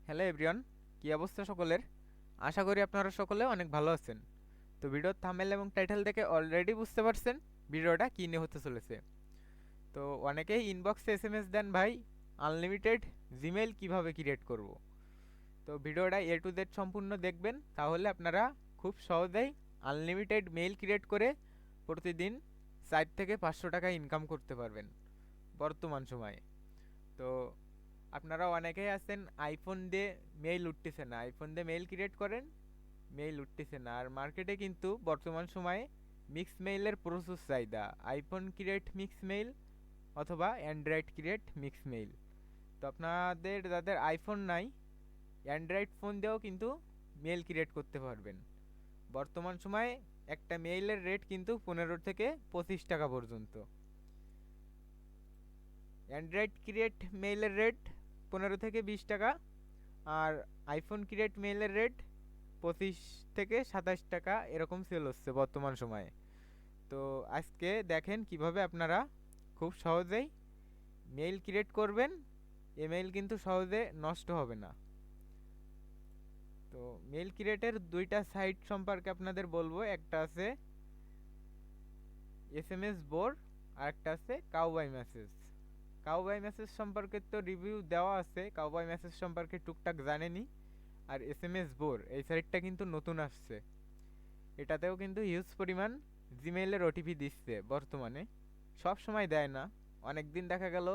Hello everyone, কি অবস্থা সকলের? আশা করি আপনারা সকলে অনেক ভালো আছেন। তো ভিডিওর থাম্বনেল এবং টাইটেল দেখে অলরেডি বুঝতে পারছেন ভিডিওটা কী নিয়ে হতে চলেছে। তো অনেকেই ইনবক্সে এসএমএস দেন, ভাই আনলিমিটেড জিমেইল কিভাবে ক্রিয়েট করব। তো ভিডিওটা এ টু জেড সম্পূর্ণ দেখবেন, তাহলে আপনারা খুব সহজেই আনলিমিটেড মেইল ক্রিয়েট করে প্রতিদিন 4 থেকে 500 টাকা ইনকাম করতে পারবেন বর্তমান সময়ে। তো আপনারা অনেকেই আছেন আইফোন দিয়ে মেইল উঠতেছে না, আইফোন দিয়ে মেইল ক্রিয়েট করেন, মেইল উঠতেছে না। আর মার্কেটে কিন্তু বর্তমান সময়ে মিক্স মেইলের প্রচুর চাহিদা। আইফোন ক্রিয়েট মিক্স মেইল অথবা অ্যান্ড্রয়েড ক্রিয়েট মিক্স মেইল। তো আপনাদের যাদের আইফোন নাই, অ্যান্ড্রয়েড ফোন দিয়েও কিন্তু মেইল ক্রিয়েট করতে পারবেন। বর্তমান সময়ে একটা মেইলের রেট কিন্তু 15 থেকে 25 টাকা পর্যন্ত। অ্যান্ড্রয়েড ক্রিয়েট মেইলের রেট 15 থেকে 20 টাকা, আর আইফোন ক্রিয়েট মেইলের রেট 25 থেকে 27 টাকা এরকম সেল হচ্ছে বর্তমান সময়ে। তো আজকে দেখেন কিভাবে আপনারা খুব সহজেই মেইল ক্রিয়েট করবেন। মেইল কিন্তু সহজে নষ্ট হবে না। তো মেইল ক্রিয়েটের দুইটা সাইট সম্পর্কে আপনাদের বলবো, একটা আছে এসএমএস বোর আর একটা আছে কাউবাই মেসেজ। কাউবাই মেসেজ সম্পর্কে তো রিভিউ দেওয়া আছে, কাউবাই মেসেজ সম্পর্কে টুকটাক জানেনি। আর এসএমএস বোর এই সাইটটা কিন্তু নতুন আসছে, এটাতেও কিন্তু হিউজ পরিমাণ জিমেইলের ওটিপি দিচ্ছে বর্তমানে। সব সময় দেয় না, অনেক দিন দেখা গেল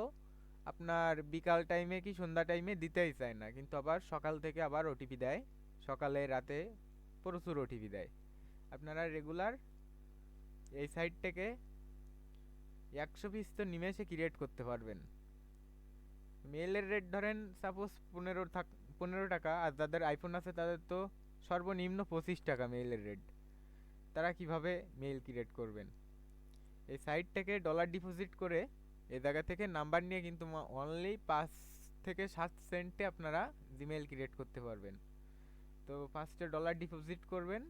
আপনার বিকাল টাইমে কি সন্ধ্যা টাইমে দিতেই চায় না, কিন্তু আবার সকাল থেকে আবার ওটিপি দেয়, সকালে রাতে প্রচুর ওটিপি দেয়। আপনারা রেগুলার এই সাইট থেকে 100 পিস তো নিমেষে ক্রিয়েট করতে পারবেন। মেলের রেট ধরেন সাপোজ 15 টাকা, আর যাদের আইফোন আছে তাদের তো সর্বনিম্ন 25 টাকা মেইলের রেট। তারা কিভাবে মেইল ক্রিয়েট করবেন? এই সাইট থেকে ডলার ডিপোজিট করে এই জায়গা থেকে নাম্বার নিয়ে কিন্তু অনলি 5 থেকে 7 সেন্টে আপনারা জিমেইল ক্রিয়েট করতে পারবেন। তো ফার্স্টে ডলার ডিপোজিট করবেন,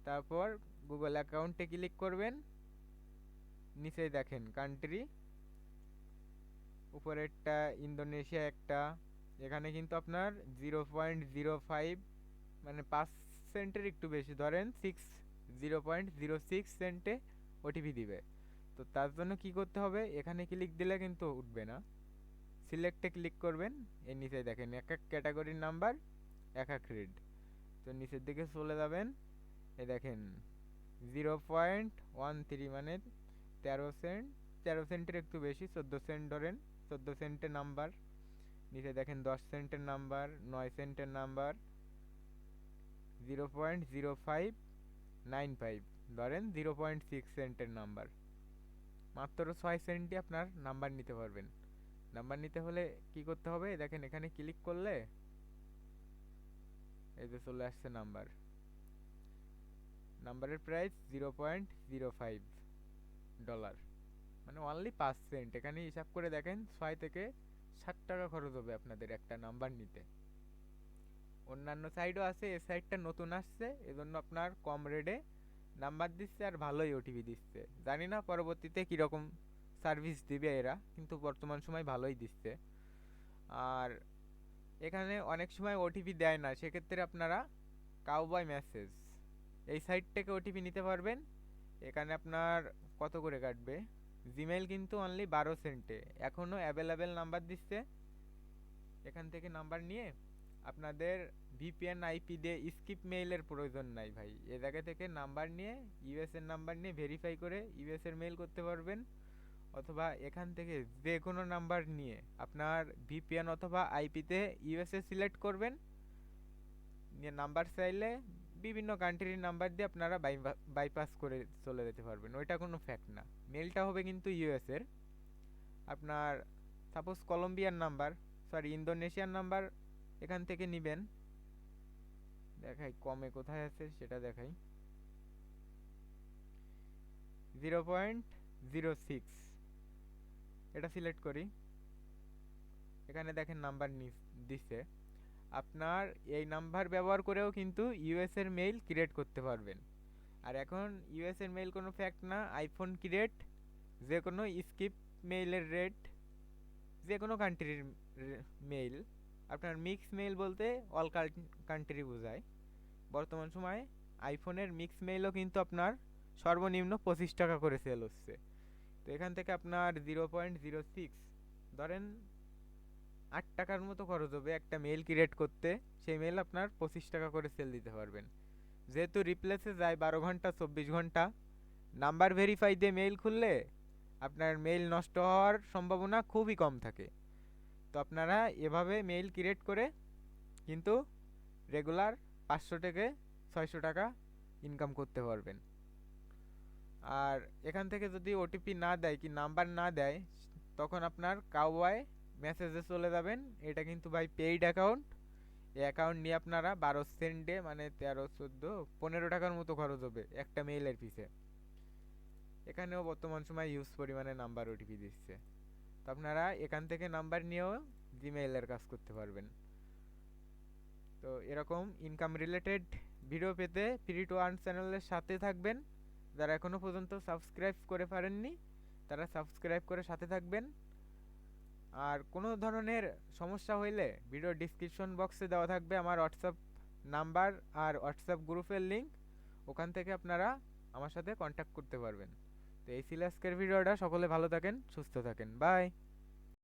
তারপর গুগল অ্যাকাউন্টে ক্লিক করবেন, নিচেই দেখেন কান্ট্রি, উপরেরটা ইন্দোনেশিয়া একটা, এখানে কিন্তু আপনার 0.05 মানে 5 সেন্টের একটু বেশি, ধরেন 0.06 সেন্টে ওটিপি দিবে। তো তার জন্য কি করতে হবে, এখানে ক্লিক দিলে কিন্তু উঠবে না, সিলেক্টে ক্লিক করবেন। এর নিচে দেখেন এক এক ক্যাটাগরির নাম্বার এক এক রেট। তো নিচের দিকে চলে যাবেন, এই দেখেন 0.13 মানে 13 সেন্ট, 13 সেন্টের একটু বেশি, 14 সেন্ট ধরেন, 14 সেন্টের নাম্বার। নিচে দেখেন 10 সেন্টের নাম্বার, 9 সেন্টের নাম্বার, 0.0595 ধরেন 0.6 সেন্টের নাম্বার। মাত্র 6 সেন্টই আপনার নাম্বার নিতে পারবেন। নাম্বার নিতে হলে কি করতে হবে, দেখেন এখানে ক্লিক করলে এই যে চলে আসছে নাম্বার। নাম্বারের প্রাইস 0.05 ডলার, মানে অনলি 5 সেন্ট। এখানে হিসাব করে দেখেন 6 থেকে 7 টাকা খরচ হবে আপনাদের একটা নাম্বার নিতে। অন্যান্য সাইডও আছে, এই সাইডটা নতুন আসছে, এজন্য আপনার কম রেটে নাম্বার দিচ্ছে আর ভালোই ওটিপি দিচ্ছে। জানি না পরবর্তীতে কীরকম সার্ভিস দিবে এরা, কিন্তু বর্তমান সময় ভালোই দিচ্ছে। আর এখানে অনেক সময় ওটিপি দেয় না, সেক্ষেত্রে আপনারা কাউবয় মেসেজ এই সাইট থেকে ওটিপি নিতে পারবেন। এখানে আপনার কত করে কাটবে, জিমেইল কিন্তু অনলি 12 সেন্টে এখনও অ্যাভেলেবেল নাম্বার দিচ্ছে। এখান থেকে নাম্বার নিয়ে আপনাদের ভিপিএন আইপি দিয়ে স্কিপ মেইলের প্রয়োজন নাই ভাই, এ জায়গা থেকে নাম্বার নিয়ে ইউএস এর নাম্বার নিয়ে ভেরিফাই করে ইউএস এর মেইল করতে পারবেন। অথবা এখান থেকে যে কোনো নাম্বার নিয়ে আপনার ভিপিএন অথবা আইপিতে ইউএসএ সিলেক্ট করবেন, নিয়ে নাম্বার চাইলে বিভিন্ন কান্ট্রির নাম্বার দিয়ে আপনারা বাইপাস করে চলে যেতে পারবেন, ওইটা কোনো ফ্যাক্ট না। মেলটা হবে কিন্তু ইউএস এর। আপনার সাপোজ কলম্বিয়ার নাম্বার, সরি ইন্দোনেশিয়ার নাম্বার এখান থেকে নেবেন। দেখাই কমে কোথায় আছে সেটা দেখাই, 0.06 এটা সিলেক্ট করি। এখানে দেখেন নাম্বার দিচ্ছে। আপনার এই নাম্বার ব্যবহার করেও কিন্তু ইউএস এর মেইল ক্রিয়েট করতে পারবেন। আর এখন ইউএস এর মেইল কোনো ফ্যাক্ট না, আইফোন ক্রিয়েট যে কোনো স্কিপ মেইলের রেট, যে কোনো কান্ট্রির মেইল আপনার মিক্স মেইল বলতে অল কান্ট্রি বোঝায়। বর্তমান সময়ে আইফোনের মিক্স মেইলও কিন্তু আপনার সর্বনিম্ন 25 টাকা করে সেল হচ্ছে। তো এখান থেকে আপনার 0.06 ধরেন 8 টাকার মতো খরচ হবে একটা মেইল ক্রিয়েট করতে। সেই মেইল আপনার 25 টাকা করে সেল দিতে পারবেন। যেহেতু রিপ্লেসে যায় 12 ঘন্টা 24 ঘন্টা, নাম্বার ভেরিফাই দিয়ে মেইল খুললে আপনার মেইল নষ্ট হওয়ার সম্ভাবনা খুবই কম থাকে। তো আপনারা এভাবে মেইল ক্রিয়েট করে কিন্তু রেগুলার 500 থেকে 600 টাকা ইনকাম করতে পারবেন। আর এখান থেকে যদি ওটিপি না দেয় কি নাম্বার না দেয়, তখন আপনার কাউবয় মেসেজে চলে যাবেন। এটা কিন্তু ভাই পেইড অ্যাকাউন্ট। এই অ্যাকাউন্ট নিয়ে আপনারা 12 সেন্টে মানে 13, 14, 15 টাকার মতো খরচ হবে একটা মেইলের পিছে। এখানেও বর্তমান সময় ইউজ পরিমাণে নাম্বার ওটিপি দিচ্ছে। তো আপনারা এখান থেকে নাম্বার নিয়েও জিমেইলের কাজ করতে পারবেন। তো এরকম ইনকাম রিলেটেড ভিডিও পেতে ফ্রি টু আর্ন চ্যানেলের সাথে থাকবেন। যারা এখনও পর্যন্ত সাবস্ক্রাইব করে পারেননি তারা সাবস্ক্রাইব করে সাথে থাকবেন। আর কোনো ধরনের সমস্যা হইলে ভিডিও ডিসক্রিপশন বক্সে দেওয়া থাকবে আমার হোয়াটসঅ্যাপ নাম্বার আর হোয়াটসঅ্যাপ গ্রুপের লিঙ্ক। ওখান থেকে আপনারা আমার সাথে কন্ট্যাক্ট করতে পারবেন। তো এই ছিল আজকের ভিডিওটা। সকলে ভালো থাকেন, সুস্থ থাকেন, বাই।